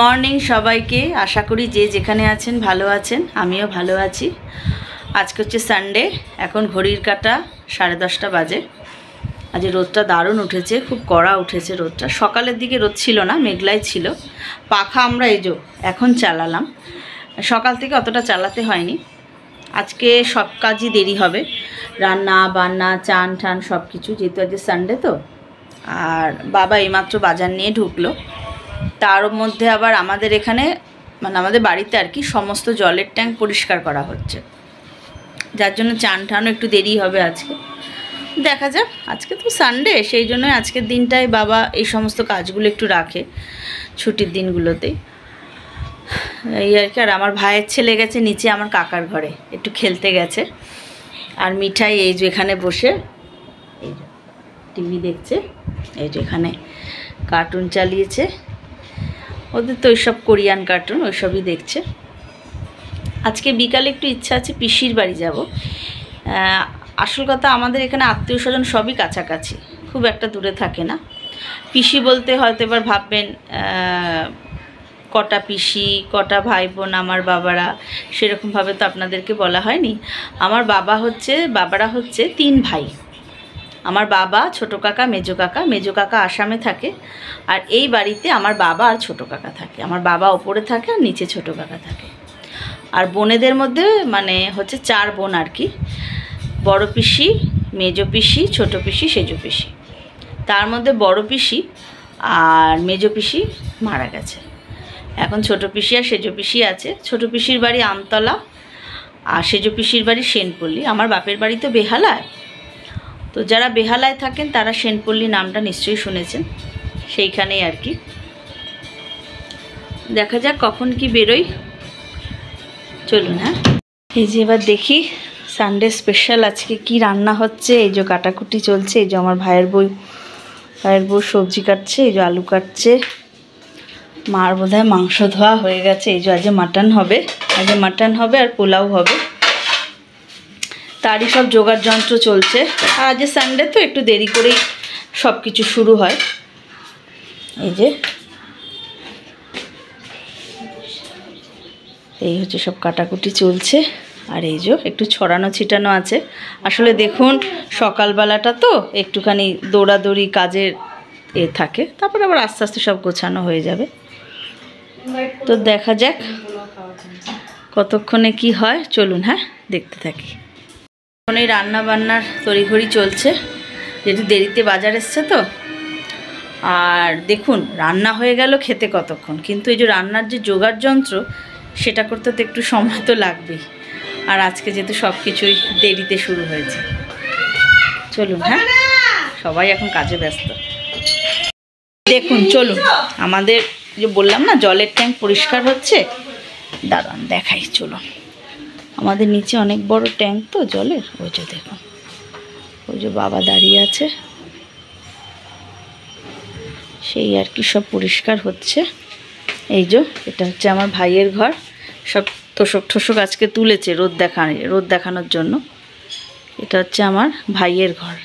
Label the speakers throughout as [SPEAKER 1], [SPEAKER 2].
[SPEAKER 1] Morning সবাইকে, আশা করি যে যেখানে আছেন ভালো আছেন। আমিও ভালো আছি। আজকে হচ্ছে সানডে, এখন ঘড়ির কাঁটা 10:30 বাজে। আজ রোদটা দারুণ উঠেছে, খুব কড়া উঠেছে রোদটা। সকালের দিকে রোদ ছিল না, মেঘলাই ছিল। পাখা আমরা এখন চালালাম, সকাল থেকে অতটা চালাতে হয়নি। আজকে সব কাজই দেরি হবে, রান্না বান্না চান টান সব কিছু, যেহেতু আজকে সানডে তো। আর বাবা এইমাত্র বাজার নিয়ে ঢুকলো। তার মধ্যে আবার আমাদের এখানে মানে আমাদের বাড়িতে আর কি সমস্ত জলের ট্যাঙ্ক পরিষ্কার করা হচ্ছে, যার জন্য চান টানও একটু দেরি হবে আজকে। দেখা যাক, আজকে তো সানডে, সেই জন্যই আজকের দিনটায় বাবা এই সমস্ত কাজগুলো একটু রাখে ছুটির দিনগুলোতেই, এই আর কি। আর আমার ভাইয়ের ছেলে গেছে নিচে আমার কাকার ঘরে, একটু খেলতে গেছে। আর মিঠাই এই যে এখানে বসে এই যে টিভি দেখছে, এই যে এখানে কার্টুন চালিয়েছে। ওদের তো ওইসব কোরিয়ান কার্টুন, ওইসবই দেখছে। আজকে বিকালে একটু ইচ্ছা আছে পিসির বাড়ি যাব। আসল কথা, আমাদের এখানে আত্মীয় স্বজন সবই কাছাকাছি, খুব একটা দূরে থাকে না। পিসি বলতে হয়তো এবার ভাববেন কটা পিসি কটা ভাই বোন আমার বাবারা, সেরকমভাবে তো আপনাদেরকে বলা হয়নি। আমার বাবারা হচ্ছে 3 ভাই। আমার বাবা, ছোটো কাকা, মেজো কাকা আসামে থাকে। আর এই বাড়িতে আমার বাবা আর ছোটো কাকা থাকে। আমার বাবা ওপরে থাকে আর নিচে ছোটো কাকা থাকে। আর বোনেদের মধ্যে মানে হচ্ছে 4 বোন আর কি। বড় পিসি, মেজো পিসি, ছোটো পিসি, সেজো পিসি। তার মধ্যে বড় পিসি আর মেজো পিসি মারা গেছে। এখন ছোটো পিসি আর সেজো পিসি আছে। ছোটো পিসির বাড়ি আমতলা আর সেজো পিসির বাড়ি সেনপল্লী। আমার বাপের বাড়ি তো বেহালায়, তো যারা বেহালায় থাকেন তারা সেনপল্লী নামটা নিশ্চয়ই শুনেছেন, সেইখানেই আর কি। দেখা যাক কখন কি বেরোই, চলুন। হ্যাঁ, এই যে এবার দেখি সানডে স্পেশাল আজকে কি রান্না হচ্ছে। এই যে কাটাকুটি চলছে, এই যে আমার ভাইয়ের বউ সবজি কাটছে, এই যে আলু কাটছে। মার বোধহয় মাংস ধোয়া হয়ে গেছে। এই যে আজকে মাটন হবে আর পোলাও হবে, তারই সব জোগাড় যন্ত্র চলছে। আর আজ সানডে তো একটু দেরি করেই সব কিছু শুরু হয়। এই হচ্ছে সব কাটাকুটি চলছে। আর এই যে একটু ছড়ানো ছিটানো আছে। আসলে দেখুন সকালবেলাটা তো একটুখানি দৌড়াদৌড়ি কাজের থাকে, তারপরে আবার আস্তে আস্তে সব গোছানো হয়ে যাবে। তো দেখা যাক কতক্ষণে কি হয়, চলুন। হ্যাঁ, দেখতে থাকি। এখন এই রান্না বান্নার তড়িঘড়ি চলছে, যেহেতু দেরিতে বাজার এসছে তো। আর দেখুন রান্না হয়ে গেল, খেতে কতক্ষণ, কিন্তু এই যে রান্নার যে জোগাড় যন্ত্র সেটা করতে তো একটু সময় তো লাগবেই। আর আজকে যেহেতু সব কিছুই দেরিতে শুরু হয়েছে, চলুন। হ্যাঁ, সবাই এখন কাজে ব্যস্ত। দেখুন চলুন, আমাদের যে বললাম না জলের ট্যাঙ্ক পরিষ্কার হচ্ছে, দাঁড়ান দেখাই, চলুন। আমাদের নিচে অনেক বড় ট্যাঙ্ক তো জলের, ওই যে দেখুন, ওই যে বাবা দাঁড়িয়ে আছে, সেই আর কি সব পরিষ্কার হচ্ছে। এই যে এটা হচ্ছে আমার ভাইয়ের ঘর, সব তোষক আজকে তুলেছে রোদ দেখানোর জন্য। এটা হচ্ছে আমার ভাইয়ের ঘর।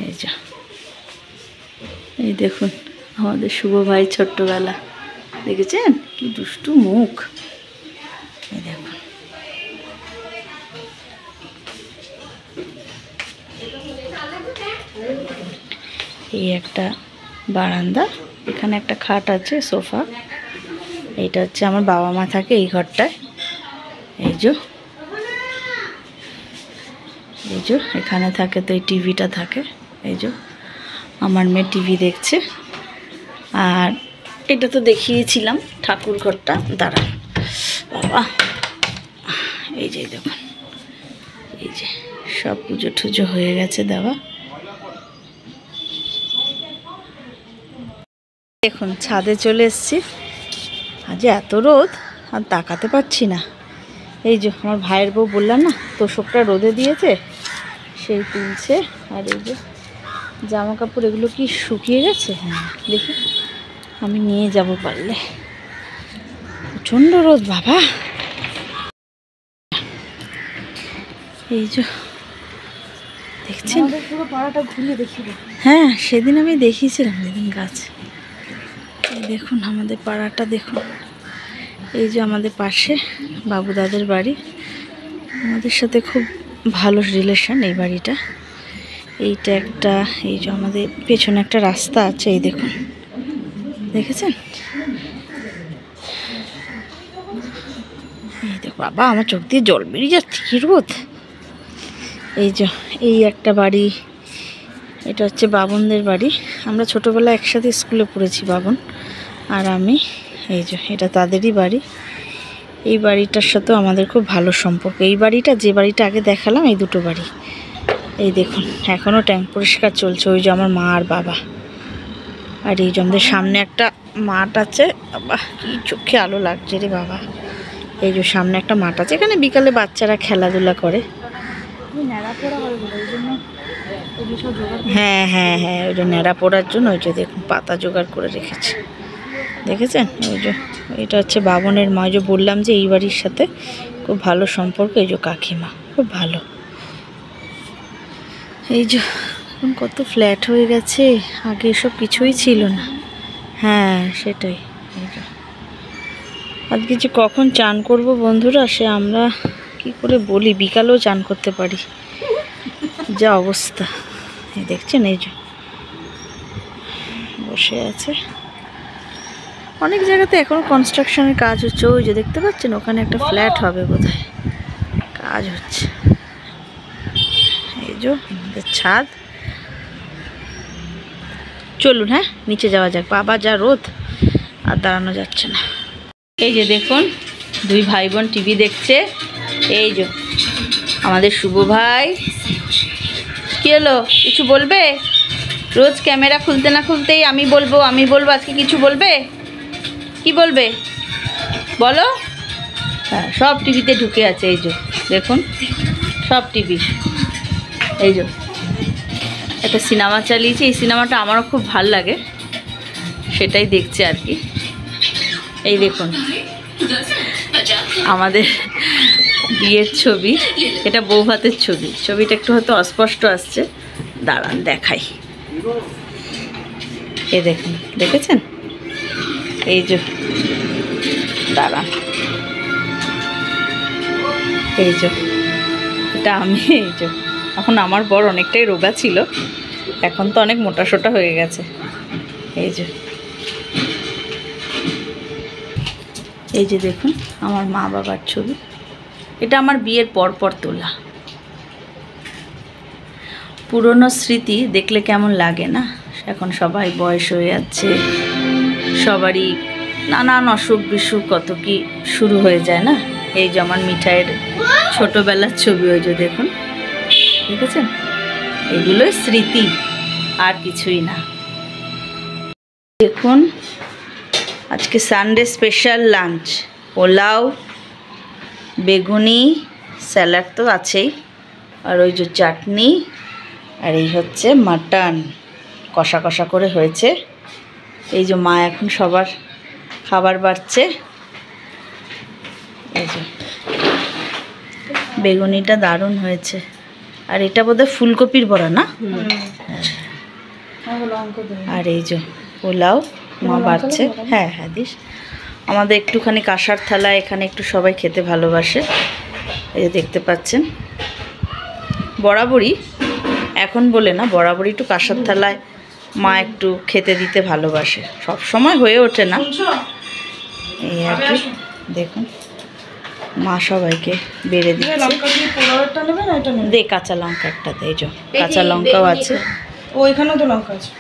[SPEAKER 1] এই যে এই দেখুন আমাদের শুভ ভাই, ছোট্টবেলা দেখেছেন কি দুষ্টু মুখ। এই দেখুন, এই একটা বারান্দা, এখানে একটা খাট আছে, সোফা। এইটা হচ্ছে আমার বাবা মা থাকে এই ঘরটায়। এই যে এখানে থাকে, তো এই টিভিটা থাকে। এই যে আমার মেয়ে টিভি দেখছে। আর এটা তো দেখিয়েছিলাম ঠাকুর ঘরটা, দাঁড়ান বাবা। এই যে দেখুন, এই যে সব পুজো টুজো হয়ে গেছে দেওয়া। দেখুন ছাদে চলে এসেছি। আজ এত রোদ আর তাকাতে পারছি না। এই যে আমার ভাইয়ের বউ বললাম না তোষকটা রোদে দিয়েছে, সেই তুলছে। আর এই যে জামা কাপড় এগুলো কি শুকিয়ে গেছে? হ্যাঁ দেখি, আমি নিয়ে যাব পারলে। প্রচণ্ড রোদ বাবা। এই যে দেখছেন পুরো পাড়াটা ঘুরিয়ে দেখিব। হ্যাঁ, সেদিন আমি দেখিয়েছিলাম, যেদিন গাছ দেখুন আমাদের পাড়াটা দেখুন, এই যে আমাদের পাশে বাবু দাদের বাড়ি, আমাদের সাথে খুব ভালো রিলেশন এই বাড়িটা। এইটা একটা, এই যে আমাদের পেছনে একটা রাস্তা আছে, এই দেখুন, দেখেছেন? এই দেখো বাবা, আমার চোখ দিয়ে জল বেরিয়ে যাচ্ছে, কি রোদ। এই যে এই একটা বাড়ি, এটা হচ্ছে বাবনদের বাড়ি। আমরা ছোটোবেলায় একসাথে স্কুলে পড়েছি, বাবন আর আমি। এই যে এটা তাদেরই বাড়ি। এই বাড়িটার সাথেও আমাদের খুব ভালো সম্পর্ক। এই বাড়িটা, যে বাড়িটা আগে দেখালাম, এই দুটো বাড়ি। এই দেখুন এখনও ট্যাঙ্ক পরিষ্কার চলছে। ওই যে আমার মা আর বাবা। আর এই যে আমাদের সামনে একটা মাঠ আছে। বাবা কি চোখে আলো লাগছে রে বাবা। এই যে সামনে একটা মাঠ আছে, এখানে বিকালে বাচ্চারা খেলাধুলা করে। হ্যাঁ হ্যাঁ হ্যাঁ, ওই যে ন্যাড়া পড়ার জন্য ওই যে দেখুন পাতা জোগাড় করে রেখেছে, দেখেছেন? ওই যে এটা হচ্ছে বাবনের মা। যে বললাম যে এই বাড়ির সাথে খুব ভালো সম্পর্ক। এই যে কাকিমা খুব ভালো। এই যে এখন কত ফ্ল্যাট হয়ে গেছে, আগে এসব কিছুই ছিল না। হ্যাঁ সেটাই। এই যে আজকে যে কখন চান করব বন্ধুরা, সে আমরা কি করে বলি, বিকালেও চান করতে পারি, যা অবস্থা। এই দেখছেন, এই যে বসে আছে। অনেক জায়গাতে এখনও কনস্ট্রাকশনের কাজ হচ্ছে। ওই যে দেখতে পাচ্ছেন, ওখানে একটা ফ্ল্যাট হবে বোধহয়, কাজ হচ্ছে। এই যে আমাদের ছাদ। চলুন হ্যাঁ নিচে যাওয়া যাক, বাবা যা রোদ, আর দাঁড়ানো যাচ্ছে না। এই যে দেখুন দুই ভাই বোন টিভি দেখছে। এই যে আমাদের শুভ ভাই, কি হলো, কিছু বলবে? রোজ ক্যামেরা খুলতে না খুলতেই আমি বলবো, আজকে কিছু বলবে? কি বলবে বলো? হ্যাঁ, সব টিভিতে ঢুকে আছে। এই যে দেখুন সব টিভি। এই যে একটা সিনেমা চালিয়েছে, এই সিনেমাটা আমারও খুব ভাল লাগে, সেটাই দেখছে আর কি। এই দেখুন আমাদের বিয়ের ছবি, এটা বউ ভাতের ছবি। ছবিটা একটু হয়তো অস্পষ্ট আসছে, দাঁড়ান দেখাই। এই দেখুন, দেখেছেন? এই যে দাঁড়ান, এই যে এটা আমি। এই যে এখন আমার বর অনেকটাই রোগা ছিল, এখন তো অনেক মোটা সোটা হয়ে গেছে। এই যে, এই যে দেখুন আমার মা বাবার ছবি। এটা আমার বিয়ের পর তোলা। পুরনো স্মৃতি দেখলে কেমন লাগে না? এখন সবাই বয়স হয়ে যাচ্ছে, সবারই নানান অসুখ বিসুখ কত কি শুরু হয়ে যায় না? এই যে আমার মিঠাইয়ের ছোটোবেলার ছবি, ওই যে দেখুন, দেখেছেন? এগুলোই স্মৃতি, আর কিছুই না। দেখুন আজকে সানডে স্পেশাল লাঞ্চ, পোলাও, বেগুনি, স্যালাড তো আছেই, আর ওই যে চাটনি, আর এই হচ্ছে মাটন কষা কষা করে হয়েছে। এই যে মা এখন সবার খাবার বাড়ছে। এই যে বেগুনিটা দারুণ হয়েছে, আর এটা বোধহয় ফুলকপির বড়া না? আর এই যে পোলাও মা বাড়ছে। হ্যাঁ হ্যাঁ দিস। আমাদের একটুখানি কাঁসার থালা, এখানে একটু সবাই খেতে ভালোবাসে। এই যে দেখতে পাচ্ছেন, বরাবরই, এখন বলে না, বরাবরই একটু কাঁসার থালায় মা একটু খেতে দিতে ভালোবাসে। সব সময় হয়ে ওঠে না, এই আর কি। দেখুন মা সবাইকে বেড়ে দিচ্ছে। দে কাঁচা লঙ্কা একটা দে, এই যে কাঁচা লঙ্কাও আছে।
[SPEAKER 2] ওইখানেও তো লঙ্কা আছে।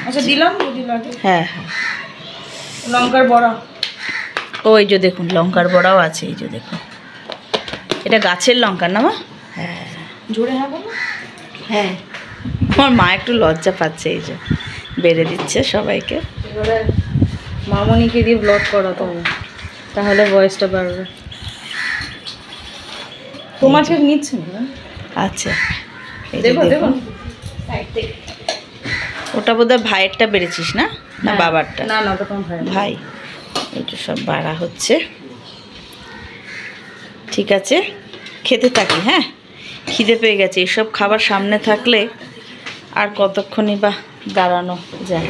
[SPEAKER 2] আচ্ছা দিলাম,
[SPEAKER 1] হ্যাঁ হ্যাঁ
[SPEAKER 2] লঙ্কার বড়া।
[SPEAKER 1] ওই যে দেখুন লঙ্কার বড়াও আছে। এই যে দেখুন, এটা গাছের লঙ্কা না মা? হ্যাঁ
[SPEAKER 2] জোরে হ্যাঁ বলো।
[SPEAKER 1] হ্যাঁ, আমার মা একটু লজ্জা পাচ্ছে। এই যে বেড়ে দিচ্ছে সবাইকে।
[SPEAKER 2] এবারে মামনিকে দিয়ে ব্লগ করাতে হবে, তাহলে ভয়েসটা বাড়বে। তোমার ঠিক নিচ্ছে না?
[SPEAKER 1] আচ্ছা দেখুন, ওটা বোধহয় ভাইয়েরটা বেড়েছিস না? না বাবারটা?
[SPEAKER 2] না না, ওটা তোমার ভাই।
[SPEAKER 1] ভাই। এই তো সব বাড়া হচ্ছে। ঠিক আছে, খেতে থাকি। হ্যাঁ, খিদে পেয়ে গেছে। এসব খাবার সামনে থাকলে আর কতক্ষণই বা দাঁড়ানো যায়।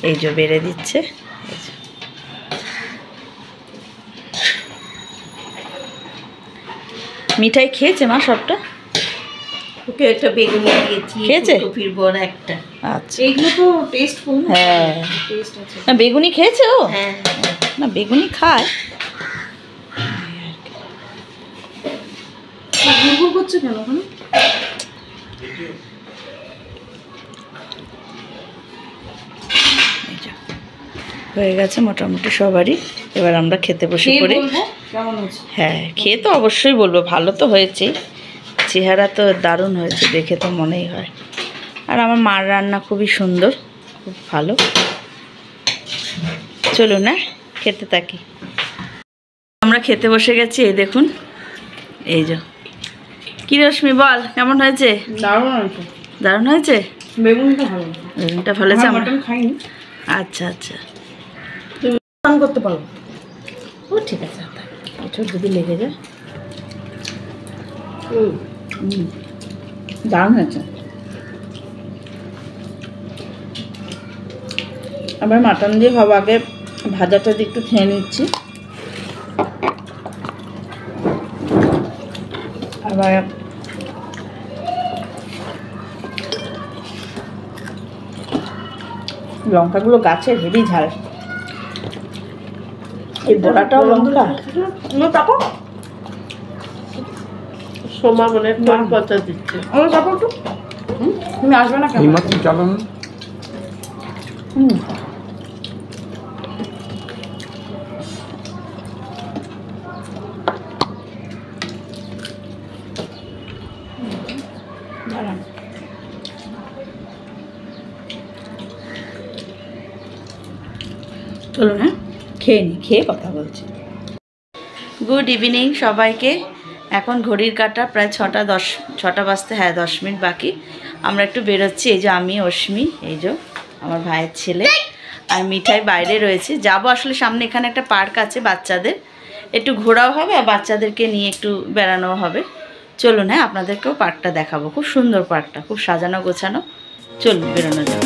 [SPEAKER 1] এই যে বেড়ে দিচ্ছে। এই যে। মিঠাই খেয়েছে মা সবটা?
[SPEAKER 2] ওকে একটা বেগুনি দিয়েছি,
[SPEAKER 1] খেয়েছে?
[SPEAKER 2] ফুলকপির বড়া একটা।
[SPEAKER 1] আচ্ছা
[SPEAKER 2] এইগুলো তো টেস্টফুল।
[SPEAKER 1] হ্যাঁ,
[SPEAKER 2] টেস্ট আছে।
[SPEAKER 1] না বেগুনি খেয়েছে ও?
[SPEAKER 2] হ্যাঁ,
[SPEAKER 1] না বেগুনি খায়।
[SPEAKER 2] গুড়গুড় করছে কেন ওখানে?
[SPEAKER 1] এই যে, হয়ে গেছে মোটামুটি সবারই। এবার আমরা খেতে বসে
[SPEAKER 2] খেয়ে
[SPEAKER 1] পড়ি।
[SPEAKER 2] বলবো কেমন হয়েছে।
[SPEAKER 1] হ্যাঁ, খেয়ে তো অবশ্যই বলবো, ভালো তো হয়েছে, চেহারা তো দারুণ হয়েছে, দেখে তো মনেই হয়। আর আমার মার রান্না খুবই সুন্দর, খুব ভালো। চলুন না খেতে থাকি। আমরা খেতে বসে গেছি, এই দেখুন। এই যে কি রশ্মি বল কেমন হয়েছে?
[SPEAKER 2] দারুণ হয়েছে।
[SPEAKER 1] দারুণ হয়েছে?
[SPEAKER 2] বেগুনটা ভালো।
[SPEAKER 1] বেগুনটা ভালো হয়েছে? আমরা
[SPEAKER 2] মটন খাইনি।
[SPEAKER 1] আচ্ছা আচ্ছা,
[SPEAKER 2] তুমি রান্না করতে পারো?
[SPEAKER 1] ও ঠিক আছে, একটু যদি লেগে যায়। দারুণ হয়েছে। আবার মাটন দিয়ে খাবো, আগে ভাজাটা দিয়ে একটু খেয়ে নিচ্ছি। আবার লঙ্কাগুলো গাছের হেভি ঝাল। এই বড়াটাও লঙ্কা।
[SPEAKER 2] তাপো সোমা মনে তোর কথা দিচ্ছে। ও তাপো একটু। তুমি আসবে না কেন?
[SPEAKER 3] এইমাত্র চালান।
[SPEAKER 1] দাঁড়ান। চলুন হ্যাঁ খেয়ে নি, খেয়ে কথা বলছি। গুড ইভিনিং সবাইকে। এখন ঘড়ির কাঁটা প্রায় 6টা বাজতে, হ্যাঁ 10 মিনিট বাকি। আমরা একটু বেরোচ্ছি। এই যে আমি, অশ্মি, এই যে আমার ভাইয়ের ছেলে আর মিঠাই বাইরে রয়েছে। যাবো আসলে সামনে, এখানে একটা পার্ক আছে বাচ্চাদের, একটু ঘোরাও হবে আর বাচ্চাদেরকে নিয়ে একটু বেড়ানোও হবে। চলুন হ্যাঁ আপনাদেরকেও পার্কটা দেখাবো, খুব সুন্দর পার্কটা, খুব সাজানো গোছানো। চলুন বেরোনো যাক।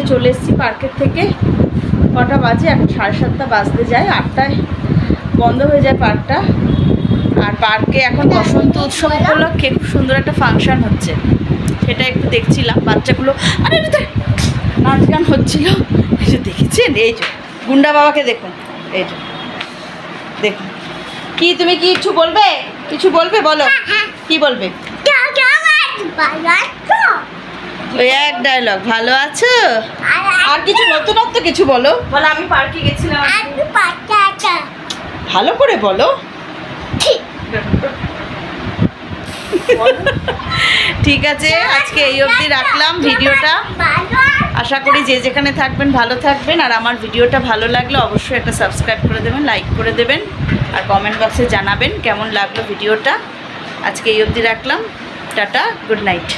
[SPEAKER 1] চলে এসেছি পার্কের থেকে। কটা বাজে এখন? 7:30 বাজতে যায়, 8টায় বন্ধ হয়ে যায় পার্কটা। আর পার্কে এখন বসন্ত উৎসব উপলক্ষে খুব সুন্দর একটা ফাংশন হচ্ছে, সেটা একটু দেখছিলাম। বাচ্চাগুলো আরে নাচ গান হচ্ছিল, এই যে দেখেছেন, এই যে গুন্ডা বাবাকে দেখুন, এই যে দেখুন। কি তুমি কি কিছু বলবে? কিছু বলবে? বলো, কি বলবে? ওই এক ডায়লগ, ভালো আছো? আর কিছু নতুনত্ব কিছু বলো। বলো আমি পার্কে গেছিলাম। ভালো করে বলো। ঠিক আছে, আজকে এই অবধি রাখলাম ভিডিওটা। আশা করি যে যেখানে থাকবেন ভালো থাকবেন। আর আমার ভিডিওটা ভালো লাগলে অবশ্যই একটা সাবস্ক্রাইব করে দেবেন, লাইক করে দেবেন, আর কমেন্ট বক্সে জানাবেন কেমন লাগলো ভিডিওটা। আজকে এই অবধি রাখলাম। Tata, good night.